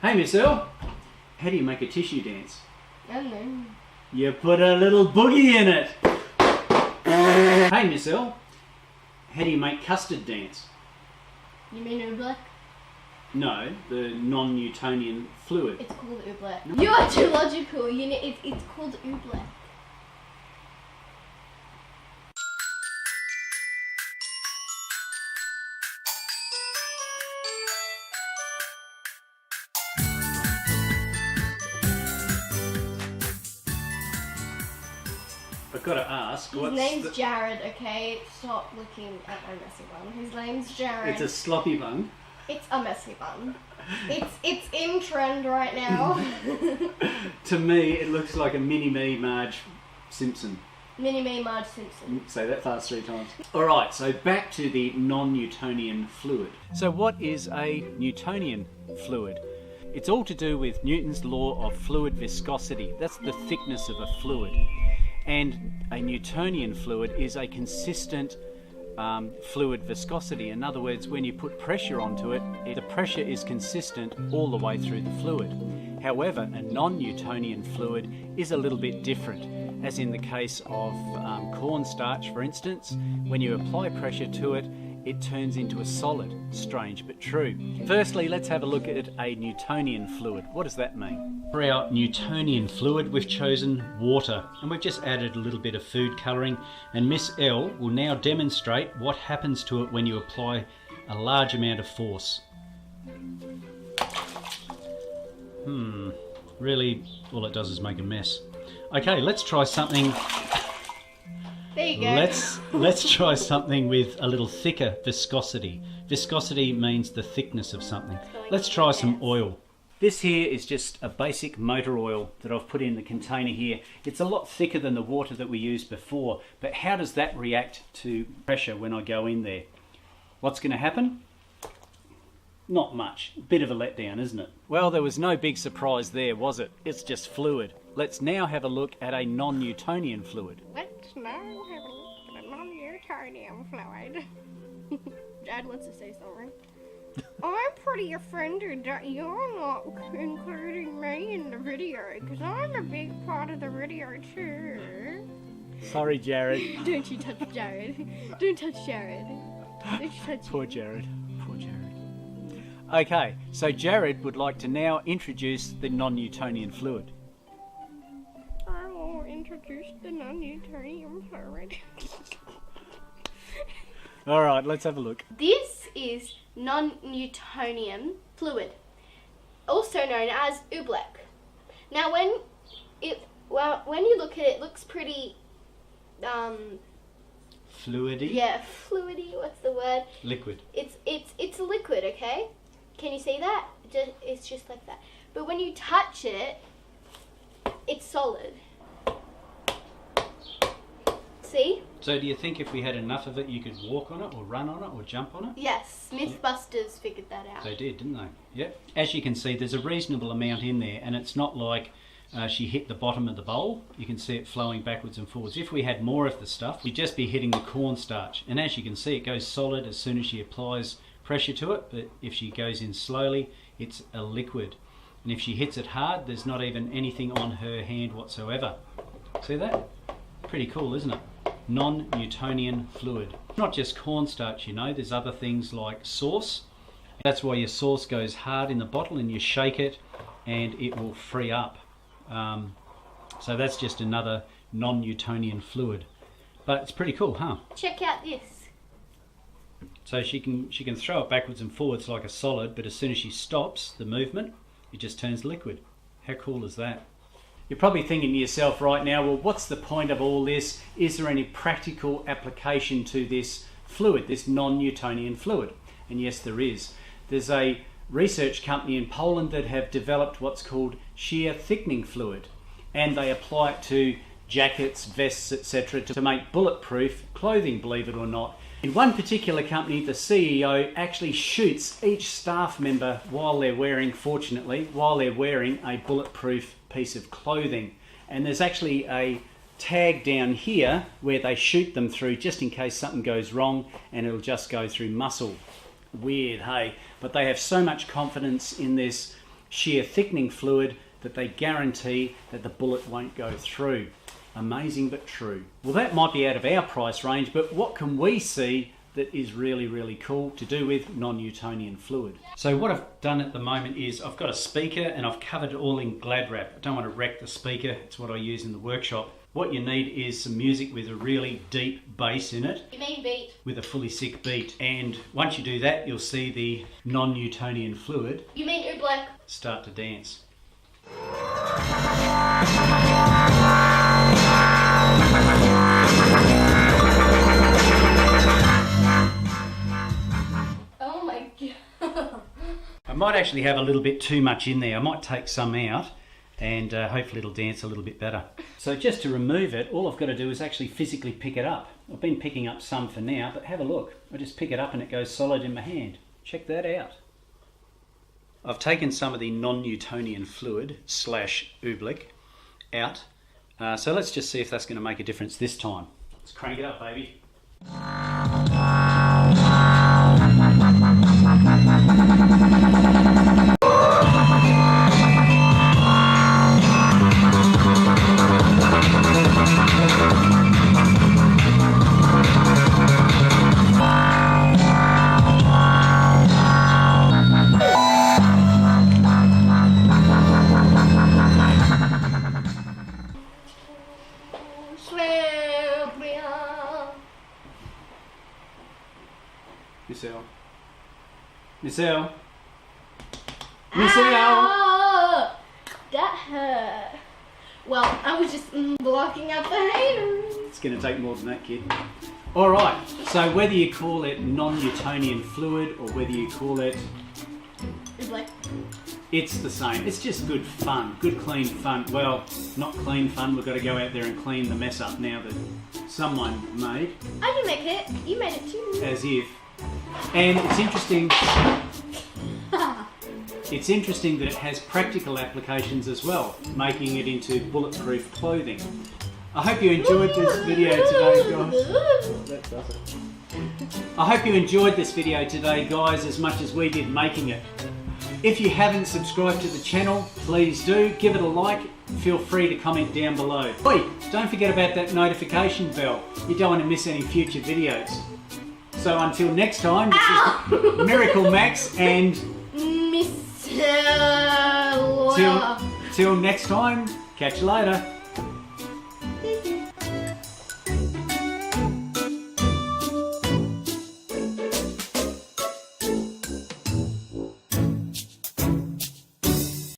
Hey, Miss Earl, how do you make a tissue dance? I don't know. You put a little boogie in it. Hey, Miss Earl, how do you make custard dance? You mean Oobleck? No, the non-Newtonian fluid. It's called Oobleck. No. You are too logical. It's called Oobleck. I've got to ask, His name's Jared, okay? Stop looking at my messy bun. His name's Jared. It's a sloppy bun. It's a messy bun. It's in trend right now. To me, it looks like a mini-me Marge Simpson. Mini-me Marge Simpson. Say that fast 3 times. Alright, so back to the non-Newtonian fluid. So what is a Newtonian fluid? It's all to do with Newton's law of fluid viscosity. That's the thickness of a fluid. And a Newtonian fluid is a consistent fluid viscosity. In other words, when you put pressure onto it, the pressure is consistent all the way through the fluid. However, a non-Newtonian fluid is a little bit different, as in the case of cornstarch, for instance. When you apply pressure to it, it turns into a solid. Strange but true. Firstly, let's have a look at a Newtonian fluid. What does that mean? For our Newtonian fluid, we've chosen water, and we've just added a little bit of food colouring, and Miss L will now demonstrate what happens to it when you apply a large amount of force. Really, all it does is make a mess. Okay, let's try something. There you go. Let's try something with a little thicker viscosity. Viscosity means the thickness of something. Let's try some oil. This here is just a basic motor oil that I've put in the container here. It's a lot thicker than the water that we used before, but how does that react to pressure when I go in there? What's going to happen? Not much. Bit of a letdown, isn't it? Well, there was no big surprise there, was it? It's just fluid. Let's now have a look at a non-Newtonian fluid. Let's now have a look at a non-Newtonian fluid. Dad wants to say something. I'm pretty offended that you're not including me in the video, because I'm a big part of the video too. Sorry, Jared. Don't you touch Jared. Don't touch Jared. Don't you touch Poor Jared. Poor Jared. Okay, so Jared would like to now introduce the non-Newtonian fluid. I will introduce the non-Newtonian fluid. Alright, let's have a look. This is non-Newtonian fluid, also known as Oobleck. Now when you look at it, it looks pretty Fluidy? yeah, fluidy, what's the word? Liquid. It's a liquid, okay? Can you see that? It's just like that. But when you touch it, it's solid. See? So do you think if we had enough of it you could walk on it or run on it or jump on it? Yes, Mythbusters figured that out. They did, didn't they? Yep. As you can see, there's a reasonable amount in there, and it's not like she hit the bottom of the bowl. You can see it flowing backwards and forwards. If we had more of the stuff, you'd just be hitting the cornstarch. And as you can see, it goes solid as soon as she applies pressure to it, but if she goes in slowly, it's a liquid. And if she hits it hard, there's not even anything on her hand whatsoever. See that? Pretty cool, isn't it? Non-Newtonian fluid. Not just cornstarch, you know, there's other things like sauce. That's why your sauce goes hard in the bottle and you shake it and it will free up. So that's just another non-Newtonian fluid. But it's pretty cool, huh? Check out this. So she can throw it backwards and forwards like a solid, but as soon as she stops the movement, it just turns liquid. How cool is that? You're probably thinking to yourself right now, well, what's the point of all this? Is there any practical application to this fluid, this non-Newtonian fluid? And yes, there is. There's a research company in Poland that have developed what's called shear thickening fluid, and they apply it to jackets, vests, etc. to make bulletproof clothing, believe it or not. In one particular company, the CEO actually shoots each staff member while they're wearing a bulletproof piece of clothing. And there's actually a tag down here where they shoot them through just in case something goes wrong, and it'll just go through muscle. Weird, hey? But they have so much confidence in this sheer thickening fluid that they guarantee that the bullet won't go through. Amazing but true. Well, that might be out of our price range, but what can we see that is really, really cool to do with non-Newtonian fluid? So what I've done at the moment is I've got a speaker and I've covered it all in Glad wrap. I don't want to wreck the speaker. It's what I use in the workshop. What you need is some music with a really deep bass in it. You mean beat? With a fully sick beat. And once you do that, you'll see the non-Newtonian fluid. You mean Oobleck? Start to dance. Oh my god. I might actually have a little bit too much in there. I might take some out and hopefully it'll dance a little bit better. So just to remove it, all I've got to do is actually physically pick it up. I've been picking up some for now, but have a look. I just pick it up and it goes solid in my hand. Check that out. I've taken some of the non-Newtonian fluid / Oobleck out. So let's just see if that's going to make a difference this time. Let's crank it up, baby. Michelle. That hurt. Well, I was just blocking out the haters. It's going to take more than that, kid. Alright, so whether you call it non-Newtonian fluid or whether you call it... It's the same. It's just good fun. Good clean fun. Well, not clean fun. We've got to go out there and clean the mess up now that someone made. I didn't make it. You made it too. As if. And it's interesting. It's interesting that it has practical applications as well, making it into bulletproof clothing. I hope you enjoyed this video today, guys. That does it. I hope you enjoyed this video today, guys, as much as we did making it. If you haven't subscribed to the channel, please do. Give it a like. Feel free to comment down below. Oi, don't forget about that notification bell. You don't want to miss any future videos. So until next time, this is MiracleMAX and Miss till next time, catch you later.